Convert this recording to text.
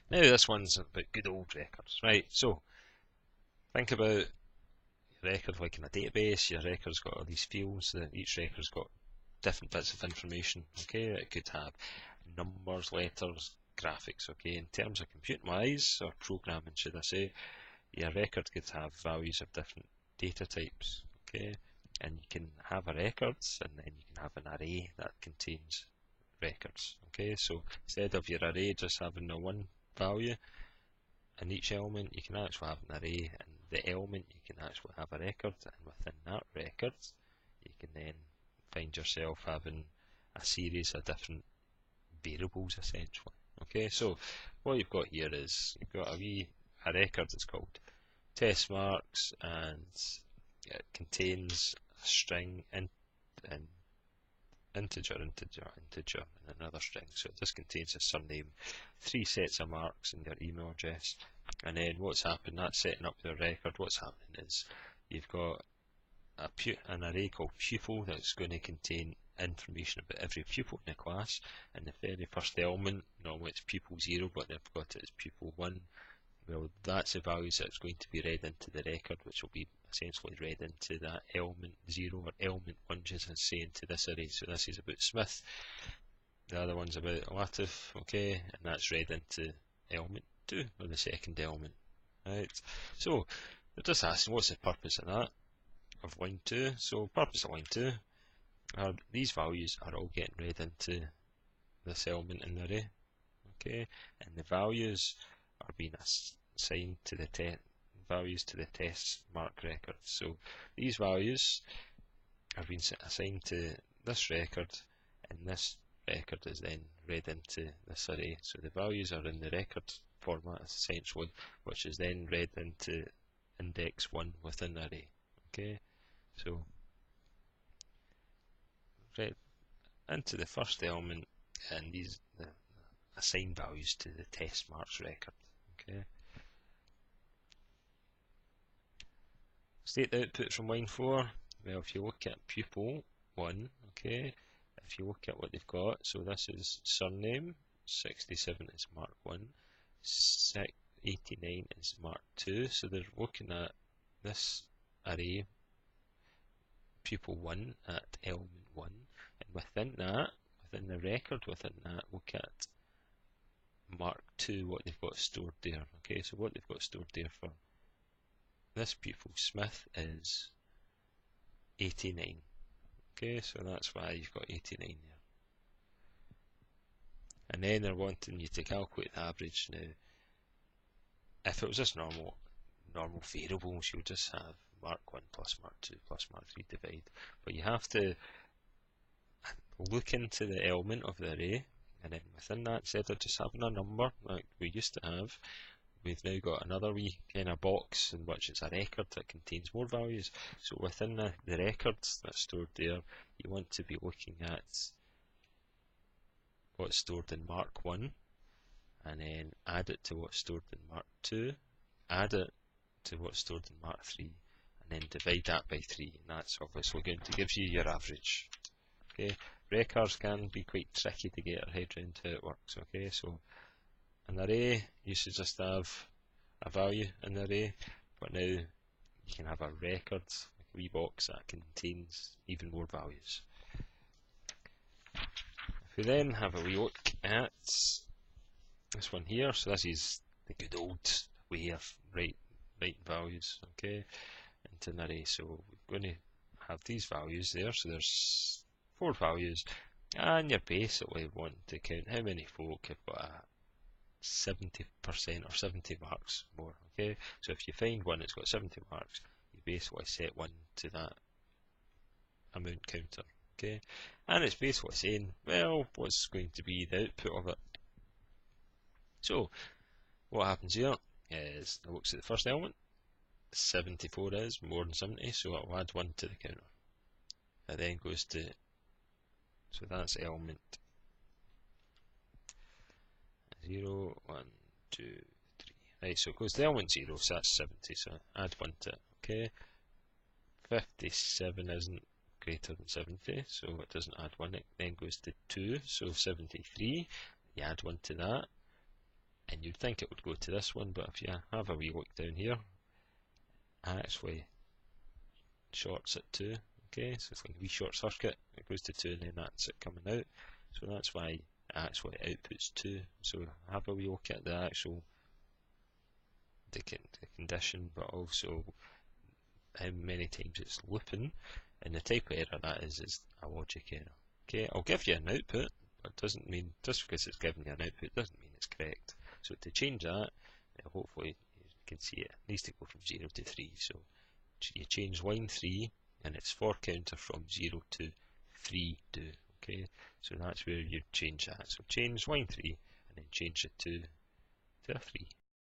Now this one's about good old records, right? So think about your record like in a database. Your record's got all these fields. Each record's got different bits of information. Okay, it could have numbers, letters, graphics. Okay, in terms of computing wise or programming, should I say, your record could have values of different data types. Okay, and you can have a record, and then you can have an array that contains records. Okay, so instead of your array just having the one value in each element, you can actually have an array, and the element you can actually have a record, and within that record you can then find yourself having a series of different variables essentially. Okay, so what you've got here is you've got a record that's called test marks, and it contains a string and integer, and another string. So this contains a surname, 3 sets of marks, and your email address. And then what's happened, that's setting up your record. What's happening is you've got an array called pupil that's going to contain information about every pupil in the class. And the very first element, normally it's pupil 0, but they've got it as pupil 1. Well, that's the values that's going to be read into the record, which will be essentially read into that element 0 or element 1, just as saying to this array. So this is about Smith, the other one's about Latif, okay, and that's read into element 2, or the second element. Right, so they're just asking what's the purpose of that, of line 2. So purpose of line 2 are these values are all getting read into this element in the array, okay, and the values are being assigned to the values to the test mark record. So these values are being assigned to this record, and this record is then read into this array. So the values are in the record format essentially, which is then read into index 1 within the array. Okay, so read into the first element, and these assign values to the test marks record. Okay. State the output from line 4. Well, if you look at pupil 1, okay, if you look at what they've got, so this is surname, 67 is mark 1, 89 is mark 2, so they're looking at this array, pupil 1 at element 1, and within that, within the record within that, look at mark 2, what they've got stored there. Okay, so what they've got stored there for this pupil Smith is 89. Okay, so that's why you've got 89 there. And then they're wanting you to calculate the average. Now, if it was just normal variables, you'll just have mark 1 plus mark 2 plus mark 3 divide. But you have to look into the element of the array, and then within that, instead of just having a number like we used to have, we've now got another wee kind of box in which it's a record that contains more values. So within the records that's stored there, you want to be looking at what's stored in mark 1, and then add it to what's stored in mark 2, add it to what's stored in mark 3, and then divide that by 3, and that's obviously going to give you your average. Okay, records can be quite tricky to get your head around how it works. Okay, so an array used to just have a value in the array, but now you can have a record, like a wee box that contains even more values. If we then have a wee look at this one here, so this is the good old way of writing values, okay, into an array. So we're going to have these values there, so there's 4 values, and you're basically wanting to count how many folk have got a 70% or 70 marks more. Okay, so if you find one that's got 70 marks, you basically set 1 to that amount counter. Okay, and it's basically saying, well, what's going to be the output of it. So what happens here is it looks at the first element, 74 is more than 70, so it will add 1 to the counter. It then goes to, so that's element 0, 1, 2, 3. Right, so it goes to element 0, so that's 70, so add 1 to it. Okay, 57 isn't greater than 70, so it doesn't add 1. It then goes to 2, so 73, you add 1 to that, and you'd think it would go to this one, but if you have a wee look down here, actually shorts at 2. Okay, so it's like a wee short circuit, it goes to 2 and then that's it coming out. So that's why actually outputs 2. So have a wee look at the actual the condition, but also how many times it's looping, and the type of error that is a logic error. Okay, I'll give you an output, but it doesn't mean, just because it's giving you an output doesn't mean it's correct. So to change that, hopefully you can see it needs to go from 0 to 3. So you change line 3 and it's for counter from 0 to 3 do. Okay, so that's where you change that. So change line 3 and then change it to a 3.